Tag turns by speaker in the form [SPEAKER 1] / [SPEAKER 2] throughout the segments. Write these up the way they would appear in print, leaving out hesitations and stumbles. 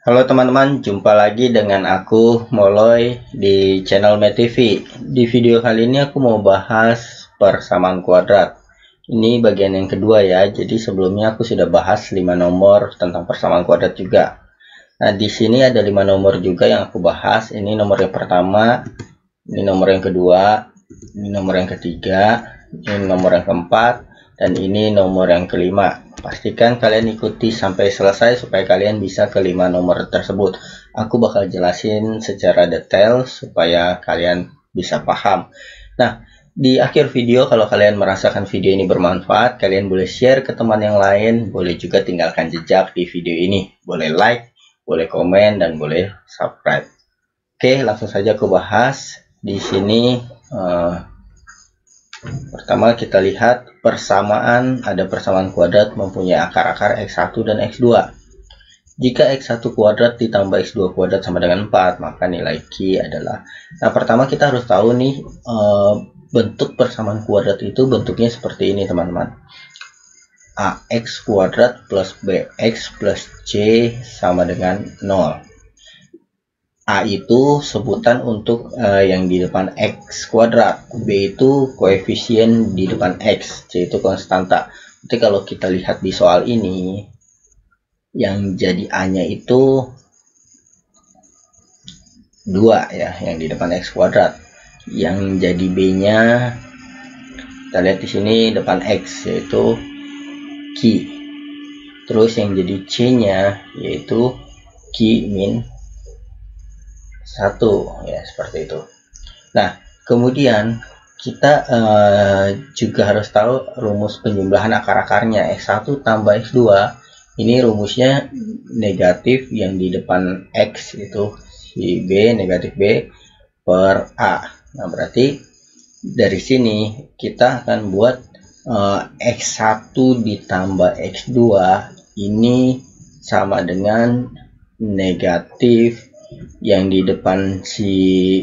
[SPEAKER 1] Halo teman-teman, jumpa lagi dengan aku Moloy di channel MetTV. Di video kali ini aku mau bahas persamaan kuadrat. Ini bagian yang kedua ya. Jadi sebelumnya aku sudah bahas 5 nomor tentang persamaan kuadrat juga. Nah, di sini ada 5 nomor juga yang aku bahas. Ini nomor yang pertama, ini nomor yang kedua, ini nomor yang ketiga, ini nomor yang keempat, dan ini nomor yang kelima. Pastikan kalian ikuti sampai selesai supaya kalian bisa ke 5 nomor tersebut. Aku bakal jelasin secara detail supaya kalian bisa paham. Nah, di akhir video kalau kalian merasakan video ini bermanfaat, kalian boleh share ke teman yang lain, boleh juga tinggalkan jejak di video ini. Boleh like, boleh komen, dan boleh subscribe. Oke, langsung saja aku bahas. Di sini pertama kita lihat persamaan, ada persamaan kuadrat mempunyai akar-akar X1 dan X2. Jika X1 kuadrat ditambah X2 kuadrat sama dengan 4, maka nilai Q adalah. Nah, pertama kita harus tahu nih, bentuk persamaan kuadrat itu bentuknya seperti ini teman-teman. AX kuadrat plus BX plus C sama dengan 0. A itu sebutan untuk yang di depan X kuadrat, B itu koefisien di depan X, C itu konstanta. Jadi kalau kita lihat di soal ini, yang jadi A-nya itu 2 ya, yang di depan X kuadrat. Yang jadi B-nya, kita lihat di sini depan X, yaitu Q. Terus yang jadi C-nya, yaitu Q min 1 ya, seperti itu. Nah, kemudian kita juga harus tahu rumus penjumlahan akar-akarnya. X1 tambah X2 ini rumusnya negatif yang di depan X itu si B, negatif B per A. Nah, berarti dari sini kita akan buat X1 ditambah X2 ini sama dengan negatif yang di depan si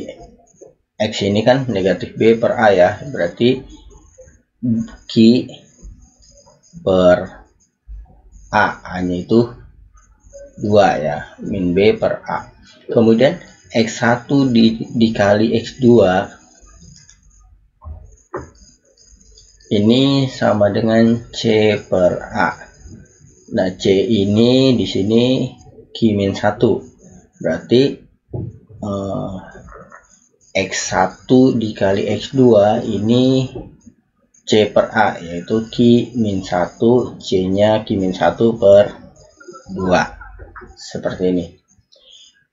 [SPEAKER 1] X ini kan negatif B per A ya, berarti Q per A nya itu 2 ya, min B per A. Kemudian X1 dikali X2 ini sama dengan C per A. Nah, C ini di sini Q min 1. Berarti X1 dikali X2 ini C per A, yaitu Q min 1, C nya Q min 1 per 2, seperti ini.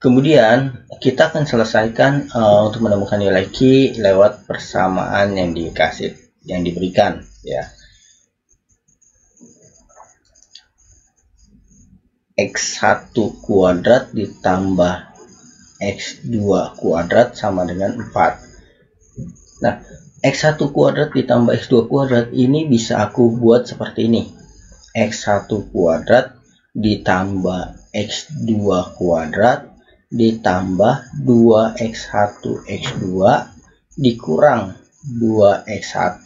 [SPEAKER 1] Kemudian kita akan selesaikan untuk menemukan nilai Q lewat persamaan yang diberikan ya. X1 kuadrat ditambah X2 kuadrat sama dengan 4. Nah, X1 kuadrat ditambah X2 kuadrat ini bisa aku buat seperti ini. X1 kuadrat ditambah X2 kuadrat ditambah 2X1 X2 dikurang 2X1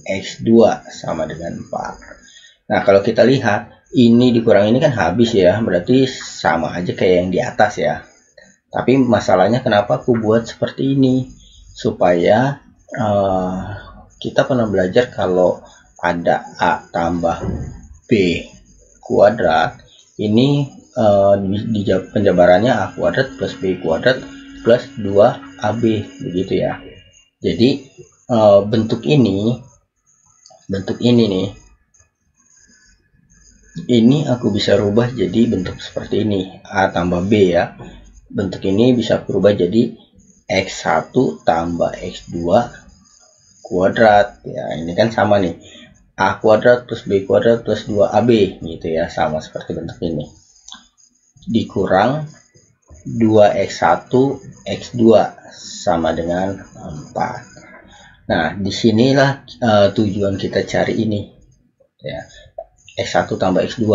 [SPEAKER 1] X2 sama dengan 4. Nah, kalau kita lihat ini dikurang ini kan habis ya, berarti sama aja kayak yang di atas ya. Tapi masalahnya kenapa aku buat seperti ini, supaya kita pernah belajar kalau ada A tambah B kuadrat, ini di penjabarannya A kuadrat plus B kuadrat plus 2AB begitu ya. Jadi bentuk ini nih, ini aku bisa rubah jadi bentuk seperti ini, A tambah B ya. Bentuk ini bisa berubah jadi X1 tambah X2 kuadrat ya. Ini kan sama nih, A kuadrat plus B kuadrat plus 2AB gitu ya, sama seperti bentuk ini, dikurang 2X1 X2 sama dengan 4. Nah, disinilah tujuan kita cari ini ya, X1 tambah X2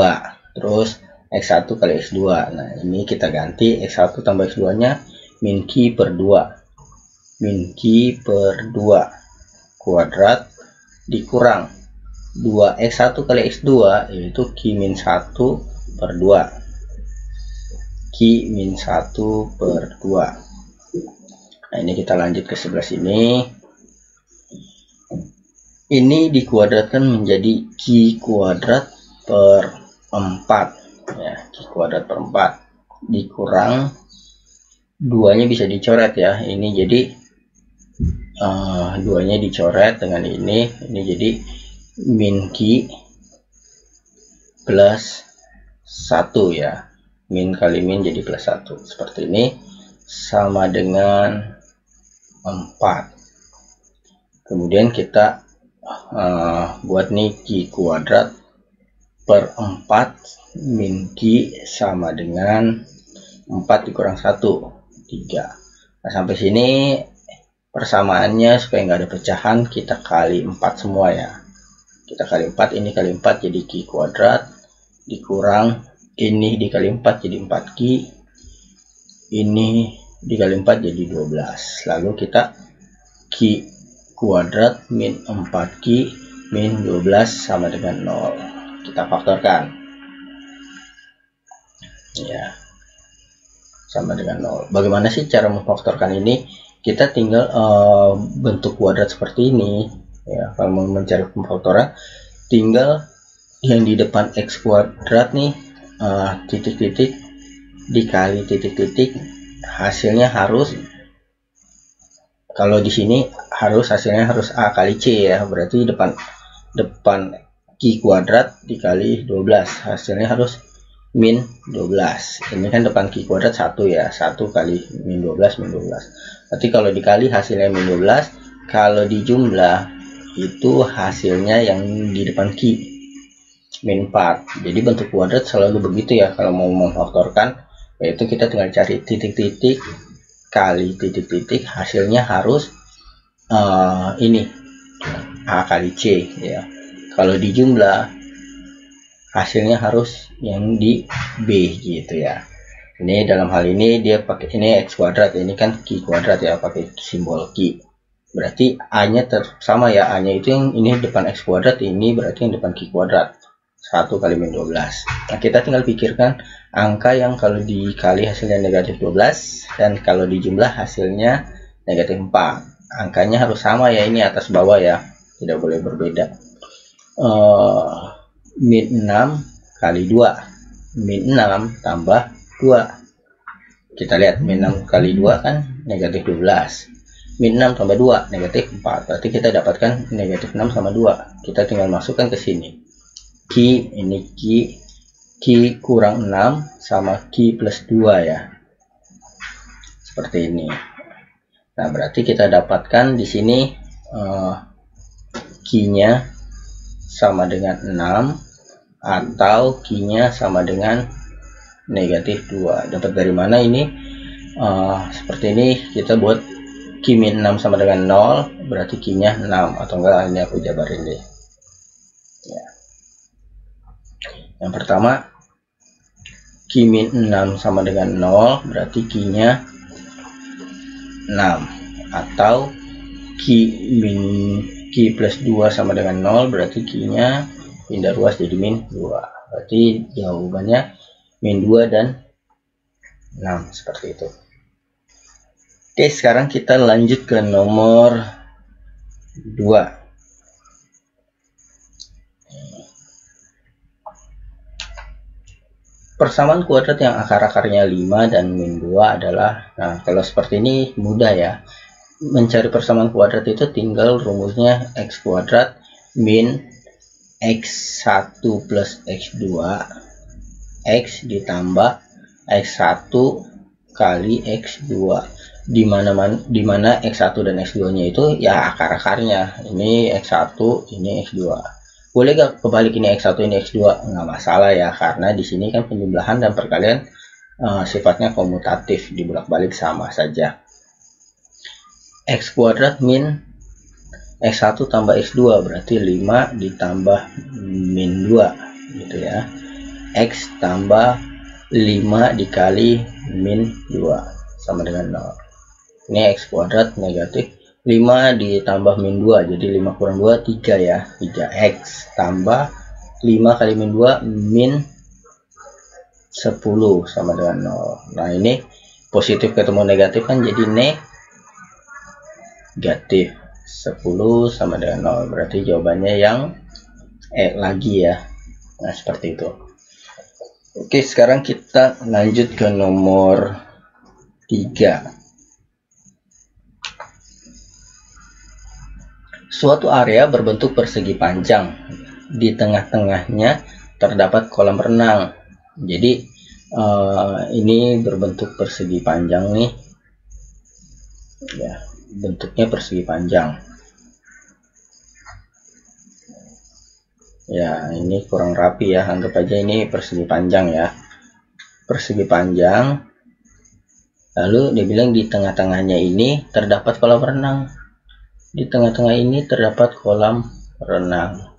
[SPEAKER 1] terus X1 kali X2. Nah, ini kita ganti X1 tambah X2 nya min Q per 2, min Q per 2 kuadrat dikurang 2X1 kali X2 yaitu Q min 1 per 2. Q min 1/2. Nah, ini kita lanjut ke sebelah sini. Ini dikuadratkan menjadi Q kuadrat per 4 ya, Q kuadrat per 4 dikurang 2-nya bisa dicoret ya. Ini jadi 2-nya dicoret dengan ini jadi min Q plus 1 ya, min kali min jadi plus 1 seperti ini, sama dengan 4. Kemudian kita buat nih Q kuadrat per 4 min Q sama dengan 4 dikurang 1, 3. Nah, sampai sini persamaannya supaya nggak ada pecahan kita kali 4 semua ya. Kita kali 4, ini kali 4 jadi Q kuadrat dikurang ini dikali 4 jadi 4Q, ini dikali 4 jadi 12. Lalu kita Q kuadrat min 4Q min 12 sama dengan 0. Kita faktorkan ya, sama dengan 0. Bagaimana sih cara memfaktorkan ini? Kita tinggal bentuk kuadrat seperti ini ya. Kalau mau mencari pemfaktoran, tinggal yang di depan X kuadrat nih titik-titik dikali titik-titik, hasilnya harus, kalau di sini hasilnya harus A kali C ya, berarti depan Q kuadrat dikali 12, hasilnya harus min 12. Ini kan depan Q kuadrat 1 ya, 1 kali min 12 min 12. Berarti kalau dikali hasilnya min 12, kalau dijumlah itu hasilnya yang di depan Q min 4. Jadi bentuk kuadrat selalu begitu ya kalau mau memfaktorkan, yaitu kita tinggal cari titik-titik kali titik-titik, hasilnya harus ini A kali C ya. Kalau dijumlah hasilnya harus yang di B gitu ya. Ini dalam hal ini dia pakai ini X kuadrat, ini kan Q kuadrat ya, pakai simbol Q. Berarti A-nya sama ya, A-nya itu yang ini depan X kuadrat, ini berarti yang depan Q kuadrat. 1 kali min 12. Nah, kita tinggal pikirkan angka yang kalau dikali hasilnya negatif 12 dan kalau dijumlah hasilnya negatif 4. Angkanya harus sama ya, ini atas bawah ya, tidak boleh berbeda. Min 6 kali 2, min 6 tambah 2. Kita lihat min 6 kali 2 kan negatif 12, min 6 tambah 2 negatif 4, berarti kita dapatkan negatif 6 sama 2. Kita tinggal masukkan ke sini. Q, ini Q kurang 6 sama Q plus 2 ya, seperti ini. Nah, berarti kita dapatkan di sini Q-nya sama dengan 6 atau Q-nya sama dengan negatif 2. Dapat dari mana ini? Seperti ini, kita buat Q min 6 sama dengan 0, berarti Q-nya 6, atau enggak ini aku jabarin deh ya. Yang pertama, Q min 6 sama dengan 0, berarti Q-nya 6, atau Q plus 2 sama dengan 0, berarti Q-nya pindah ruas jadi min 2. Berarti jawabannya min 2 dan 6, seperti itu. Oke, sekarang kita lanjut ke nomor 2. Persamaan kuadrat yang akar-akarnya 5 dan min 2 adalah, nah kalau seperti ini mudah ya. Mencari persamaan kuadrat itu tinggal rumusnya X kuadrat min X1 plus X2 X ditambah X1 kali X2, dimana X1 dan X2 nya itu ya akar-akarnya, ini X1 ini X2. Boleh gak kebalik, ini X1 ini X2? Nggak masalah ya, karena di sini kan penjumlahan dan perkalian sifatnya komutatif, dibolak-balik sama saja. X kuadrat min X1 tambah X2 berarti 5 ditambah min 2 gitu ya. X tambah 5 dikali min 2 sama dengan 0. Ini X kuadrat negatif 5 ditambah min 2, jadi 5 kurang 2 3 ya, 3X tambah 5 kali min 2 min 10 sama dengan 0. Nah ini positif ketemu negatif kan jadi negatif. 10 sama dengan 0, berarti jawabannya yang lagi ya. Nah seperti itu. Oke, sekarang kita lanjut ke nomor 3. Suatu area berbentuk persegi panjang. Di tengah-tengahnya terdapat kolam renang. Jadi ini berbentuk persegi panjang nih. Ya, bentuknya persegi panjang. Ya, ini kurang rapi ya. Anggap aja ini persegi panjang ya. Persegi panjang. Lalu dibilang di tengah-tengahnya ini terdapat kolam renang. Di tengah-tengah ini terdapat kolam renang.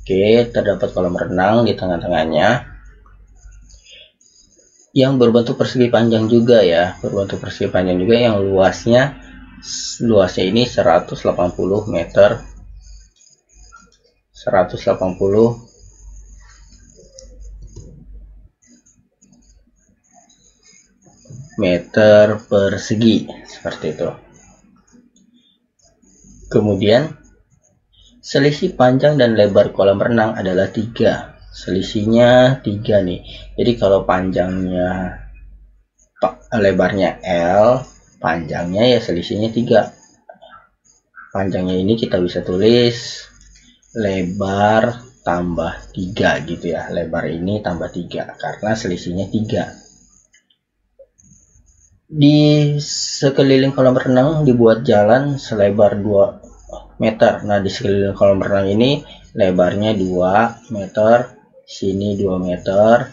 [SPEAKER 1] Oke, terdapat kolam renang di tengah-tengahnya. Yang berbentuk persegi panjang juga ya. Berbentuk persegi panjang juga yang luasnya ini 180 meter. 180 meter persegi, seperti itu. Kemudian selisih panjang dan lebar kolam renang adalah 3. Selisihnya 3 nih. Jadi kalau panjangnya lebarnya L, panjangnya ya selisihnya 3. Panjangnya ini kita bisa tulis lebar tambah 3 gitu ya. Lebar ini tambah 3 karena selisihnya 3. Di sekeliling kolam renang dibuat jalan selebar 2 meter. Nah, di sekeliling kolam renang ini lebarnya 2 meter, sini 2 meter,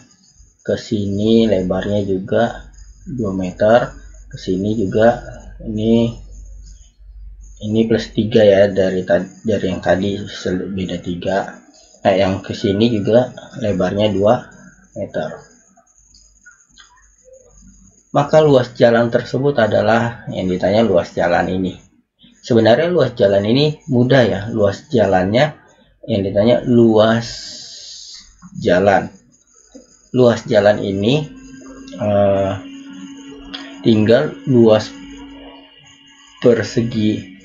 [SPEAKER 1] ke sini lebarnya juga 2 meter, ke sini juga ini plus 3 ya, dari yang tadi beda 3. Nah, yang ke sini juga lebarnya 2 meter. Maka luas jalan tersebut adalah yang ditanya luas jalan ini. Sebenarnya luas jalan ini mudah ya. Luas jalannya yang ditanya luas jalan. Luas jalan ini tinggal luas persegi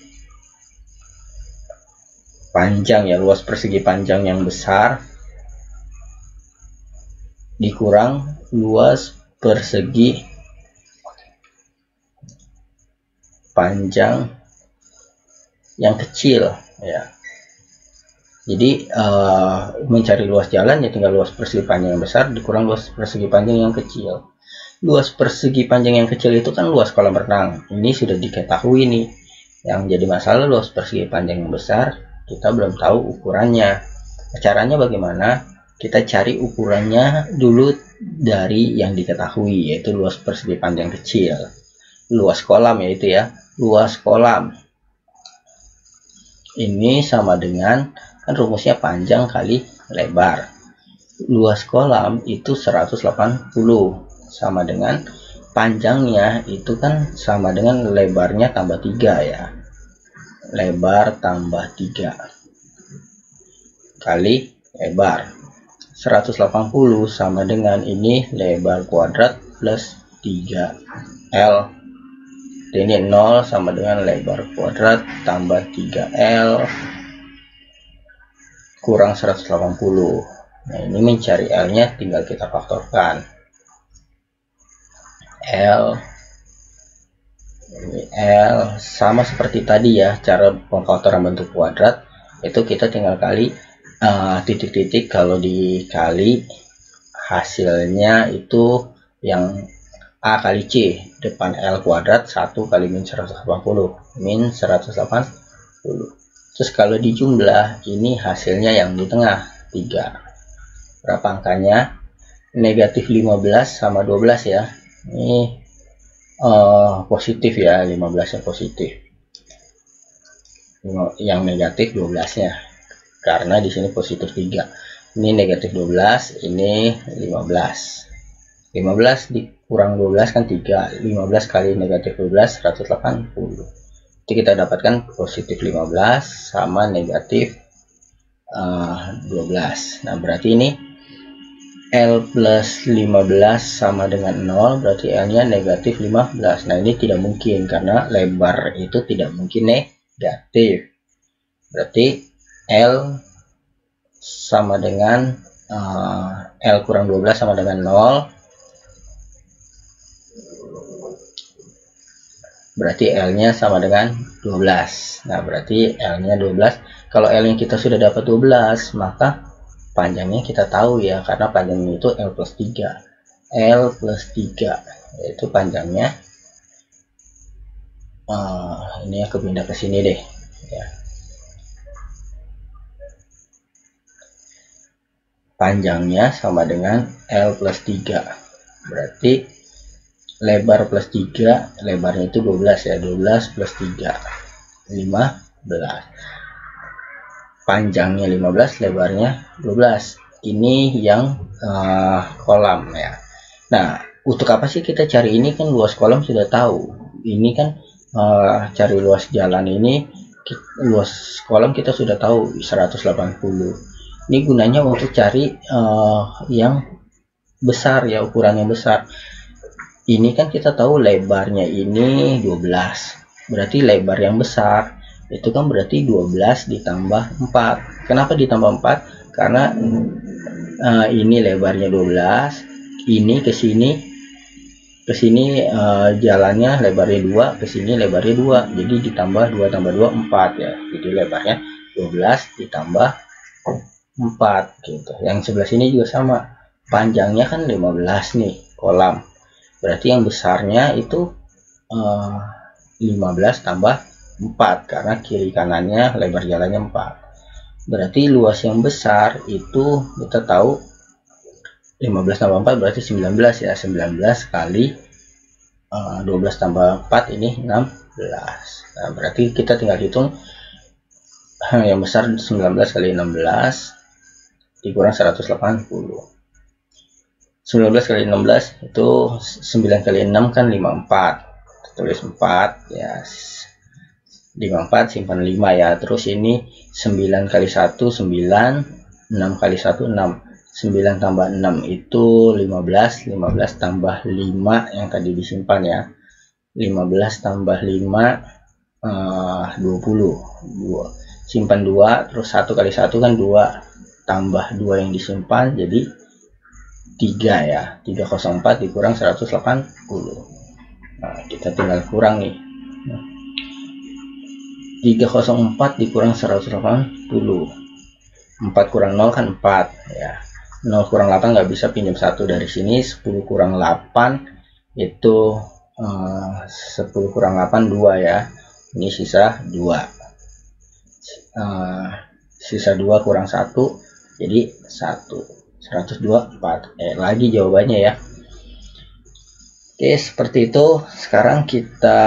[SPEAKER 1] panjang ya. Luas persegi panjang yang besar dikurang luas persegi panjang yang kecil ya. Jadi mencari luas jalan ya tinggal luas persegi panjang yang besar dikurang luas persegi panjang yang kecil. Luas persegi panjang yang kecil itu kan luas kolam renang. Ini sudah diketahui nih. Yang jadi masalah luas persegi panjang yang besar kita belum tahu ukurannya. Caranya bagaimana? Kita cari ukurannya dulu dari yang diketahui, yaitu luas persegi panjang kecil. Luas kolam yaitu ya. Luas kolam ini sama dengan, kan rumusnya panjang kali lebar. Luas kolam itu 180 sama dengan panjangnya itu kan sama dengan lebarnya tambah 3 ya. Lebar tambah 3 kali lebar. 180 sama dengan ini lebar kuadrat plus 3L. Ini 0 sama dengan lebar kuadrat tambah 3L kurang 180. Nah, ini mencari L-nya tinggal kita faktorkan. Ini L sama seperti tadi ya, cara pemfaktoran bentuk kuadrat itu kita tinggal kali titik-titik. Kalau dikali hasilnya itu yang A kali C, depan L kuadrat 1 kali min 180, min 180. Terus kalau dijumlah, ini hasilnya yang di tengah 3. Berapa angkanya? Negatif 15 sama 12 ya. Ini positif ya, 15 nya positif. Yang negatif 12 nya, karena di sini positif 3. Ini negatif 12, ini 15. 15 dikurang 12 kan 3. 15 kali negatif 12 180. Jadi kita dapatkan positif 15 sama negatif 12. Nah berarti ini L plus 15 sama dengan 0, berarti L nya negatif 15. Nah ini tidak mungkin karena lebar itu tidak mungkin negatif, berarti L sama dengan L kurang 12 sama dengan 0, berarti L nya sama dengan 12. Nah berarti L nya 12. Kalau L nya kita sudah dapat 12, maka panjangnya kita tahu ya, karena panjangnya itu L plus 3. L plus 3 yaitu panjangnya, ini aku pindah ke sini deh ya. Panjangnya sama dengan L plus 3, berarti lebar plus 3, lebarnya itu 12 ya, 12 plus 3 15, panjangnya 15, lebarnya 12. Ini yang kolam ya. Nah untuk apa sih kita cari ini? Kan luas kolam sudah tahu, ini kan cari luas jalan ini, luas kolam kita sudah tahu 180. Ini gunanya untuk cari yang besar ya, ukuran yang besar. Ini kan kita tahu lebarnya ini 12, berarti lebar yang besar itu kan berarti 12 ditambah 4. Kenapa ditambah 4? Karena ini lebarnya 12, ini ke sini jalannya lebarnya 2, ke sini lebarnya 2, jadi ditambah 2 tambah 2 4 ya. Jadi lebarnya 12 ditambah 4 gitu. Yang sebelah sini juga sama, panjangnya kan 15 nih kolam, berarti yang besarnya itu 15 tambah 4, karena kiri kanannya lebar jalannya 4. Berarti luas yang besar itu kita tahu 15 tambah 4 berarti 19 ya. 19 kali 12 tambah 4 ini 16. Nah berarti kita tinggal hitung yang besar 19 kali 16 dikurang 180. 19 kali 16 itu 9 kali 6 kan 54, tulis 4 ya, 54 simpan 5 ya. Terus ini 9 kali 1 9, 6 kali 1 6, 9 tambah 6 itu 15, 15 tambah 5 yang tadi disimpan ya, 15 tambah 5 20, simpan 2, terus 1 kali 1 kan 2, tambah 2 yang disimpan jadi 3 ya, 304 dikurang 180. Nah kita tinggal kurang nih, 304 dikurang 180, 4 kurang 0 kan 4 ya, 0 kurang 8 nggak bisa, pinjam 1 dari sini, 10 kurang 8 itu 10 kurang 8 2 ya, ini sisa 2, sisa 2 kurang 1 jadi 1, 124 lagi jawabannya ya. Oke seperti itu. Sekarang kita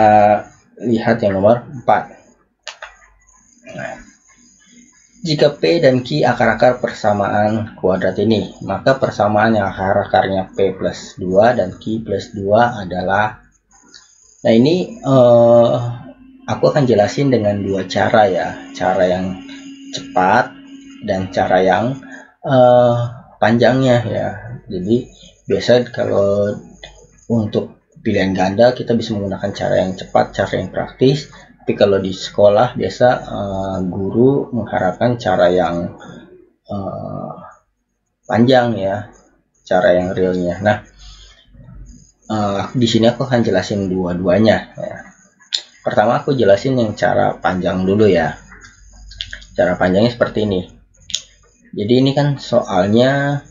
[SPEAKER 1] lihat yang nomor 4. Nah, jika P dan Q akar-akar persamaan kuadrat ini, maka persamaan yang akar-akarnya P plus 2 dan Q plus 2 adalah, nah ini aku akan jelasin dengan dua cara ya, cara yang cepat dan cara yang panjangnya ya. Jadi biasa kalau untuk pilihan ganda kita bisa menggunakan cara yang cepat, cara yang praktis. Tapi kalau di sekolah biasa guru mengharapkan cara yang panjang ya, cara yang realnya. Nah di sini aku akan jelasin dua-duanya ya. Pertama aku jelasin yang cara panjang dulu ya. Cara panjangnya seperti ini. Jadi ini kan soalnya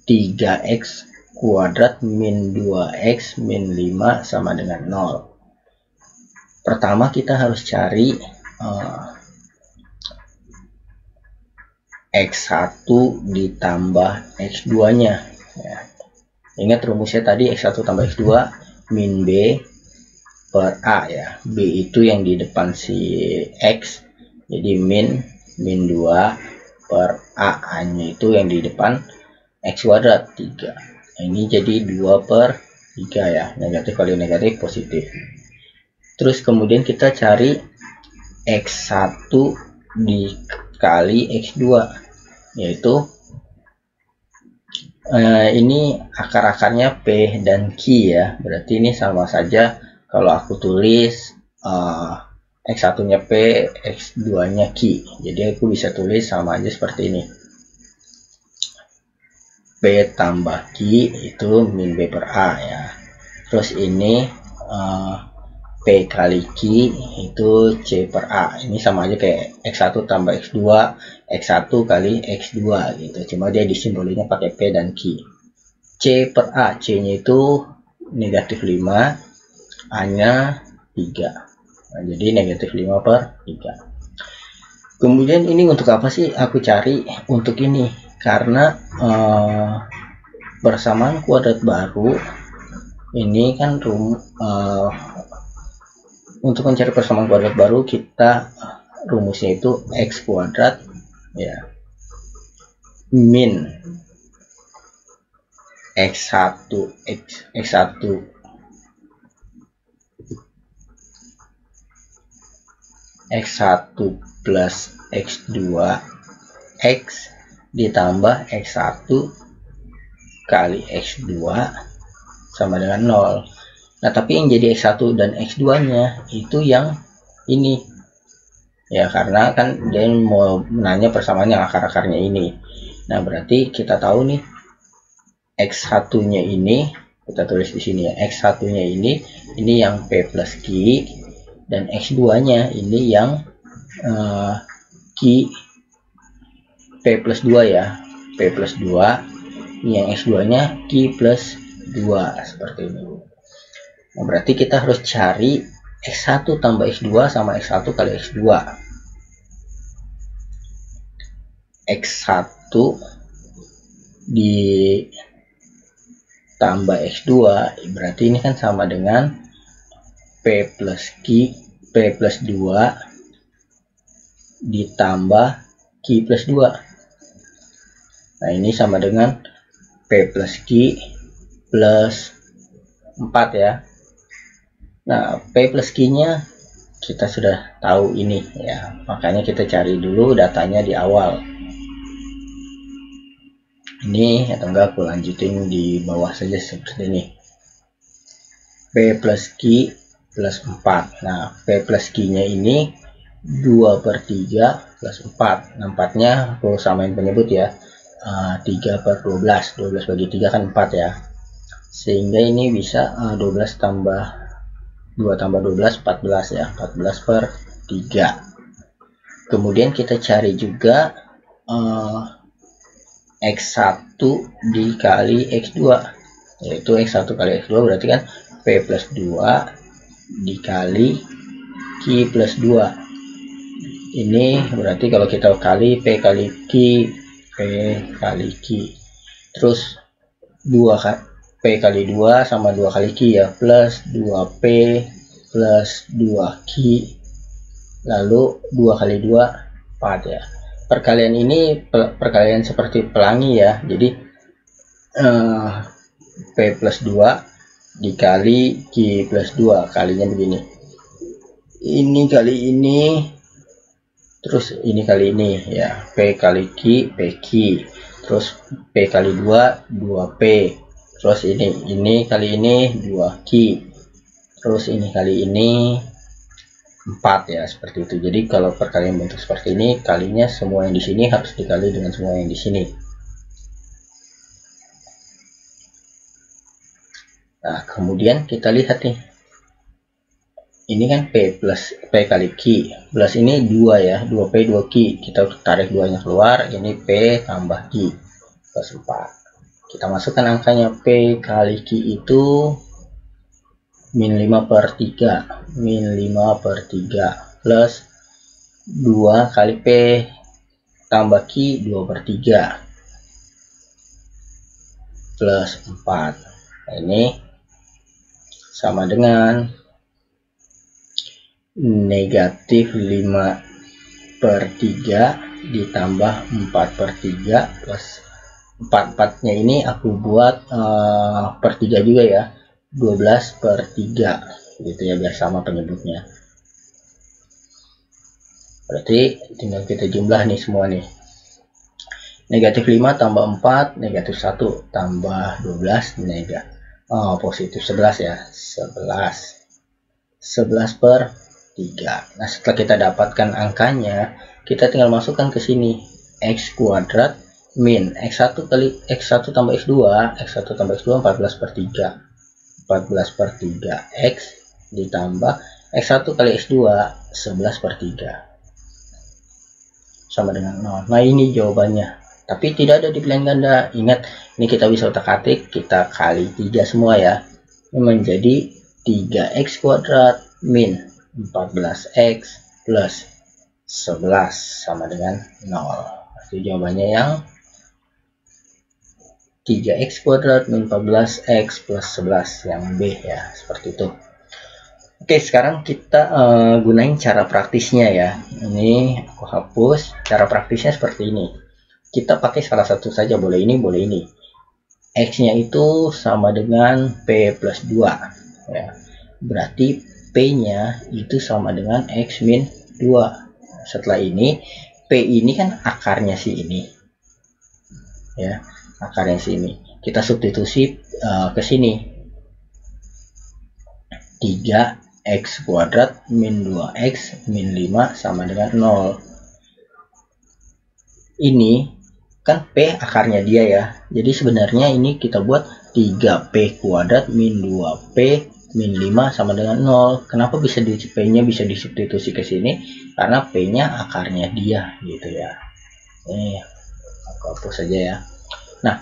[SPEAKER 1] 3x kuadrat min 2x min 5 sama dengan 0. Pertama kita harus cari x1 ditambah x2 nya ya. Ingat rumusnya tadi, x1 tambah x2 min b per a ya. B itu yang di depan si x, jadi min 2 per a nya itu yang di depan x kuadrat 3. Ini jadi 2 per 3 ya, negatif kali negatif positif. Terus kemudian kita cari x1 dikali x2, yaitu Ini akar-akarnya P dan Q ya, berarti ini sama saja kalau aku tulis X1 nya P, X2 nya Q, jadi aku bisa tulis sama aja seperti ini, P tambah Q itu min B per A ya. Terus ini P kali Q itu C per A, ini sama aja kayak X1 tambah X2, X1 kali X2 gitu, cuma dia disimbolinnya pakai P dan Q. C per A, C nya itu negatif 5, A nya 3, nah, jadi negatif 5 per 3. Kemudian ini untuk apa sih aku cari? Untuk ini karena persamaan kuadrat baru ini kan untuk mencari persamaan kuadrat baru kita rumusnya itu X kuadrat ya min X1 X1 X1 plus X2 X ditambah X1 kali X2 sama dengan 0. Nah, tapi yang jadi X1 dan X2 nya itu yang ini ya, karena kan dia mau menanya persamaan yang akar-akarnya ini. Nah, berarti kita tahu nih X1 nya ini kita tulis di sini ya, X1 nya ini yang P plus Q, dan X2 nya ini yang Q P plus 2 ya, P plus 2, yang X2 nya Q plus 2 seperti ini. Nah, berarti kita harus cari X1 tambah X2 sama X1 kali X2. X1 ditambah X2 berarti ini kan sama dengan P plus Q, P plus 2 ditambah Q plus 2. Nah, ini sama dengan P plus Q plus 4 ya. Nah, P plus Q nya kita sudah tahu ini ya, makanya kita cari dulu datanya di awal ini, atau enggak aku lanjutin di bawah saja seperti ini. P plus Q plus 4. Nah, P plus Q nya ini 2 per 3 plus 4. Nah, 4 nya aku samain penyebut ya, 3 per 12, 12 bagi 3 kan 4 ya, sehingga ini bisa 12 tambah 2 tambah 12, 14 ya, 14 per 3. Kemudian kita cari juga X1 dikali X2, yaitu X1 kali X2 berarti kan P plus 2 dikali Q plus 2. Ini berarti kalau kita kali P kali Q, P kali Q, terus 2 P kali 2 sama 2 kali Q ya, plus 2P plus 2Q, lalu 2 kali 2 4 ya. Perkalian ini perkalian seperti pelangi ya, jadi P plus 2 dikali Q plus 2 kalinya begini, ini kali ini, terus ini kali ini ya, P kali Q, PQ, terus P kali 2 2P, terus ini kali ini 2Q, terus ini kali ini 4 ya, seperti itu. Jadi kalau perkalian bentuk seperti ini, kalinya semua yang di sini harus dikali dengan semua yang di sini. Nah, kemudian kita lihat nih, ini kan P plus P kali Q plus ini 2 ya, 2P 2Q, kita tarik 2 nya keluar, ini P tambah Q plus 4. Kita masukkan angkanya, P kali Q itu min 5 per 3, min 5 per 3 plus 2 kali P tambah Q 2 per 3 plus 4. Nah, ini sama dengan negatif 5 per 3 ditambah 4 per 3 plus 4 nya ini aku buat per 3 juga ya, 12 per 3 gitu ya, biar sama penyebutnya. Berarti tinggal kita jumlah nih semua nih. Negatif 5 tambah 4, negatif 1 tambah 12, positif 11 ya. 11 per 3. Nah, setelah kita dapatkan angkanya, kita tinggal masukkan ke sini. X kuadrat min X1 kali X1 tambah X2, X1 tambah X2 14 per 3. 14 per 3 X ditambah X1 kali X2 11 per 3 sama dengan 0. Nah, ini jawabannya. Tapi tidak ada di pilihan ganda. Ingat, ini kita bisa otak-atik, kita kali 3 semua ya. Ini menjadi 3x kuadrat min 14x plus 11 sama dengan 0. Jadi jawabannya yang 3x kuadrat min 14x plus 11, yang B ya, seperti itu. Oke, sekarang kita gunain cara praktisnya ya. Ini aku hapus. Cara praktisnya seperti ini. Kita pakai salah satu saja, boleh ini, boleh ini. X-nya itu sama dengan P plus 2 ya. Berarti P-nya itu sama dengan X min 2. Setelah ini, P ini kan akarnya si ini ya, akarnya sini. Kita substitusi ke sini. 3x kuadrat min 2x min 5 sama dengan 0. Ini kan P akarnya dia ya. Jadi sebenarnya ini kita buat 3P kuadrat min 2P min 5 sama dengan 0. Kenapa bisa di P-nya bisa disubstitusi ke sini? Karena P-nya akarnya dia gitu ya. Ini aku hapus saja ya. Nah,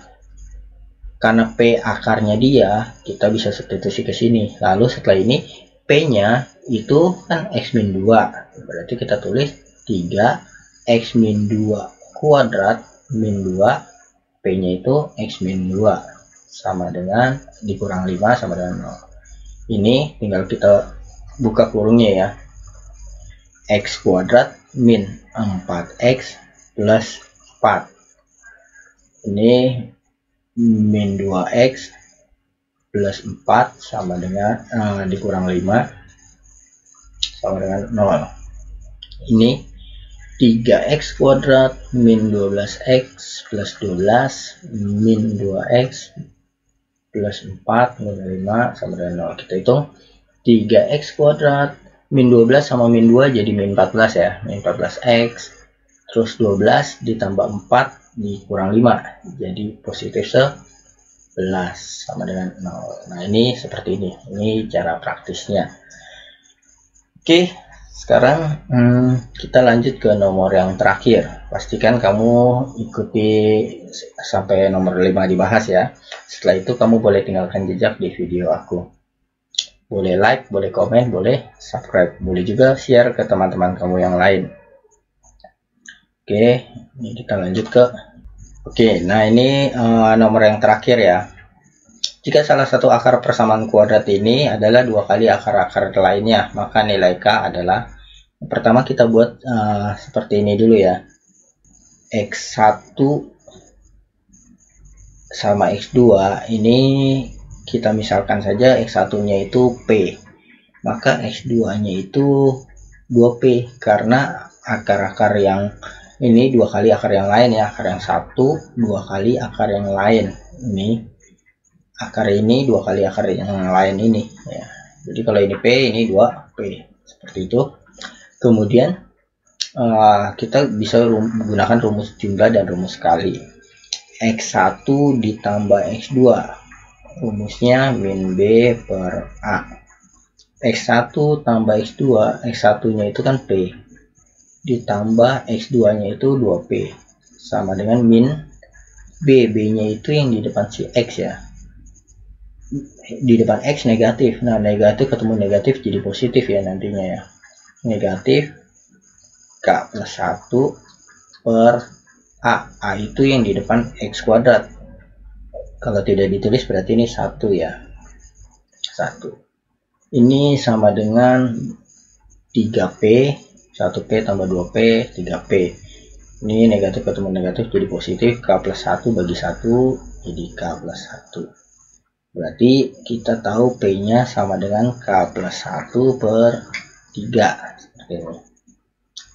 [SPEAKER 1] karena P akarnya dia, kita bisa substitusi ke sini. Lalu setelah ini P-nya itu kan X min 2. Berarti kita tulis 3X min 2 kuadrat min 2, P-nya itu X min 2 sama dengan dikurang 5 sama dengan 0. Ini tinggal kita buka kurungnya ya. X kuadrat min 4X plus 4. Ini min 2X plus 4 sama dengan dikurang 5 sama dengan 0. Ini 3x kuadrat min 12x plus 12 min 2x plus 4 min 5 sama dengan 0. Kita hitung 3x kuadrat min 12 sama min 2 jadi min 14 ya, min 14x, terus 12 ditambah 4 dikurang 5 jadi positif 11 sama dengan 0. Nah, ini seperti ini cara praktisnya. Oke, sekarang kita lanjut ke nomor yang terakhir. Pastikan kamu ikuti sampai nomor 5 dibahas ya. Setelah itu kamu boleh tinggalkan jejak di video aku. Boleh like, boleh komen, boleh subscribe, boleh juga share ke teman-teman kamu yang lain. Oke, ini kita lanjut ke nah ini nomor yang terakhir ya. Jika salah satu akar persamaan kuadrat ini adalah 2 kali akar-akar lainnya, maka nilai K adalah, pertama kita buat seperti ini dulu ya. X1 sama X2 ini kita misalkan saja X1-nya itu P, maka X2-nya itu 2P, karena akar-akar yang ini 2 kali akar yang lain ya, akar yang 1 2 kali akar yang lain, ini akar ini 2 kali akar yang lain ini ya. Jadi kalau ini P, ini 2P, seperti itu. Kemudian kita bisa menggunakan rumus jumlah dan rumus kali. X1 ditambah X2, rumusnya min B per A. X1 tambah X2, X1-nya itu kan P, ditambah X2-nya itu 2P, sama dengan min B. B-nya itu yang di depan si X ya. Di depan X negatif. Nah, negatif ketemu negatif jadi positif ya nantinya ya. Negatif K plus 1 per A. A itu yang di depan X kuadrat. Kalau tidak ditulis berarti ini 1 ya. 1. Ini sama dengan 3P. 1P tambah 2P, 3P. Ini negatif ketemu negatif jadi positif. K plus 1 bagi 1 jadi K plus 1. Berarti kita tahu P-nya sama dengan K plus 1 per 3. Seperti ini.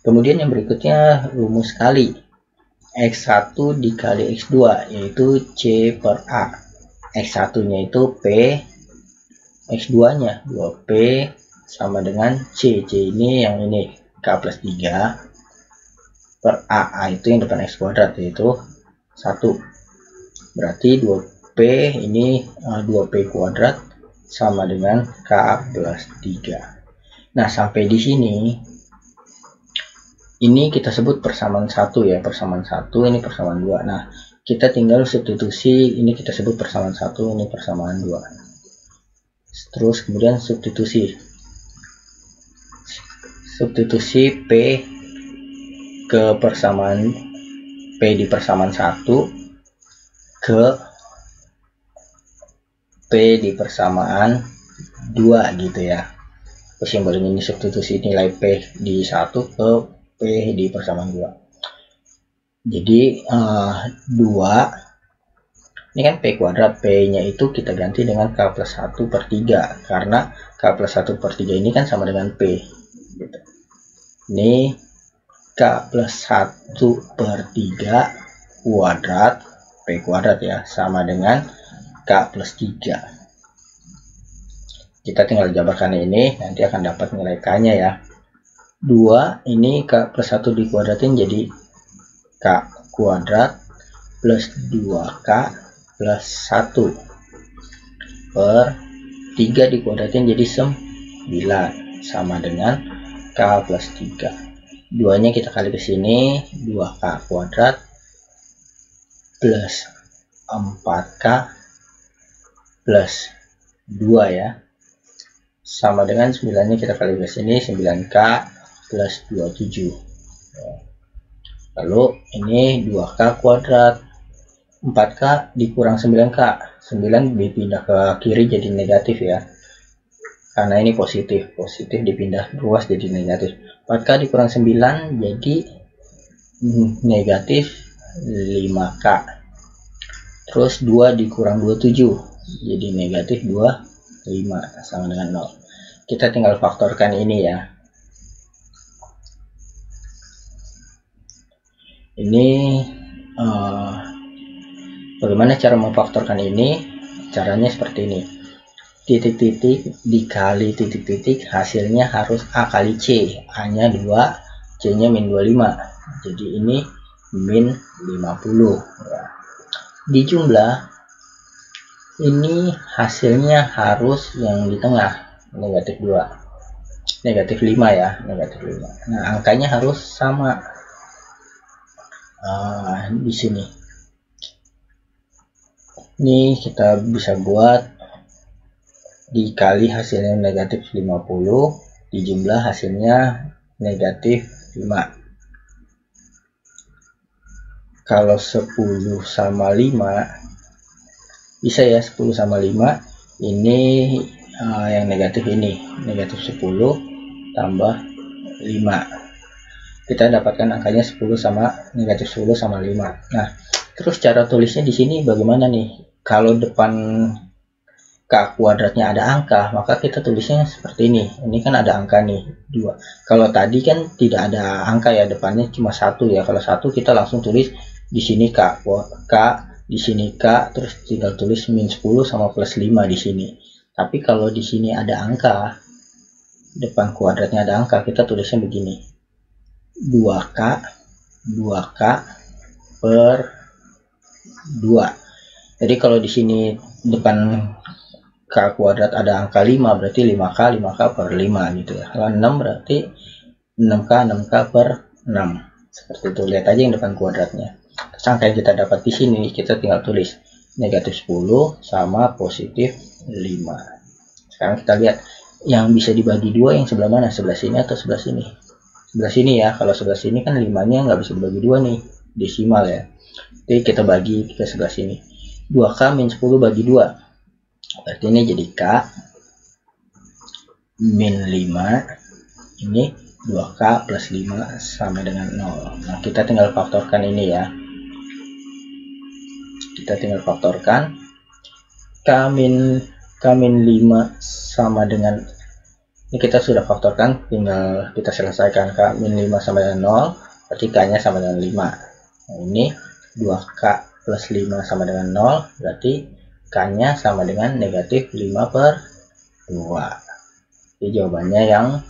[SPEAKER 1] Kemudian yang berikutnya rumus kali. X1 dikali X2 yaitu C per A. X1 nya itu P, X2 nya 2P sama dengan C. C ini yang ini K plus 3 per A. A itu yang depan X kuadrat yaitu 1. Berarti 2P ini 2P kuadrat sama dengan K plus 3. Nah, sampai di sini ini kita sebut persamaan 1 ya, persamaan 1, ini persamaan 2. Nah, kita tinggal substitusi, ini kita sebut persamaan 1, ini persamaan 2. Terus kemudian substitusi P ke persamaan P di persamaan 1 ke P di persamaan 2 gitu ya. Terus yang baru ini substitusi nilai P di 1 ke P di persamaan 2. Jadi 2 ini kan P kuadrat, P nya itu kita ganti dengan K plus 1 per 3 karena K plus 1 per 3 ini kan sama dengan P gitu. Ini K plus 1 per 3 kuadrat P kuadrat ya, sama dengan K plus 3. Kita tinggal jabarkan ini, nanti akan dapat nilai K nya ya. 2 ini K plus 1 dikuadratin jadi K kuadrat plus 2K plus 1 per 3 dikuadratin jadi 9 sama dengan K plus 3. 2 nya kita kali ke sini, 2K kuadrat plus 4K plus 2 ya, sama dengan 9 nya kita kali ke sini, 9K plus 27. Lalu ini 2K kuadrat, 4K dikurang 9K, 9 dipindah ke kiri jadi negatif ya, karena ini positif dipindah luas jadi negatif. 4K dikurang 9 jadi negatif 5K. Terus 2 dikurang 27 jadi negatif 25 sama dengan 0. Kita tinggal faktorkan ini ya. Ini bagaimana cara memfaktorkan ini? Caranya seperti ini. Titik-titik dikali titik-titik, hasilnya harus A kali C. A nya 2, C nya min 25. Jadi ini min 50 ya. Di jumlah ini hasilnya harus yang di tengah, negatif 2, negatif 5 ya, negatif 5. Nah, angkanya harus sama. Di sini ini kita bisa buat dikali hasilnya negatif 50 dijumlah hasilnya negatif 5. Kalau 10 sama 5 bisa ya, 10 sama 5 ini yang negatif ini negatif 10 tambah 5, kita dapatkan angkanya 10 sama negatif 10 sama 5. Nah, terus cara tulisnya di sini bagaimana nih? Kalau depan K kuadratnya ada angka, maka kita tulisnya seperti ini. Ini kan ada angka nih, 2. Kalau tadi kan tidak ada angka ya, depannya cuma 1 ya. Kalau 1 kita langsung tulis di sini K, di sini K, terus tinggal tulis min 10 sama plus 5 di sini. Tapi kalau di sini ada angka, depan kuadratnya ada angka, kita tulisnya begini. 2K per 2. Jadi kalau di sini depan K kuadrat ada angka 5, berarti 5K per 5 gitu ya. Kalau 6 berarti 6K per 6. Seperti itu, lihat aja yang depan kuadratnya. Terus angka yang kita dapat di sini kita tinggal tulis negatif 10 sama positif 5. Sekarang kita lihat yang bisa dibagi 2 yang sebelah mana, sebelah sini atau sebelah sini? Sebelah sini ya. Kalau sebelah sini kan 5-nya nggak bisa dibagi 2 nih, desimal ya. Jadi kita bagi ke sebelah sini. 2K min 10 bagi 2, berarti ini jadi K min 5, ini 2K plus 5 sama dengan 0. Nah, kita tinggal faktorkan ini ya. Kita tinggal faktorkan K min 5 sama dengan, ini kita sudah faktorkan, tinggal kita selesaikan. K min 5 sama dengan 0, berarti K nya sama dengan 5. Nah, ini 2K plus 5 sama dengan 0, berarti K-nya sama dengan negatif 5/2. Jadi jawabannya yang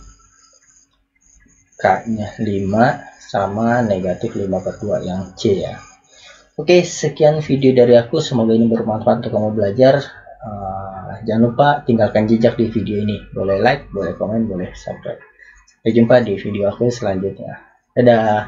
[SPEAKER 1] K-nya 5 sama negatif 5/2, yang C ya. Oke, sekian video dari aku, semoga ini bermanfaat untuk kamu belajar. Jangan lupa tinggalkan jejak di video ini, boleh like, boleh komen, boleh subscribe. Sampai jumpa di video aku selanjutnya. Dadah.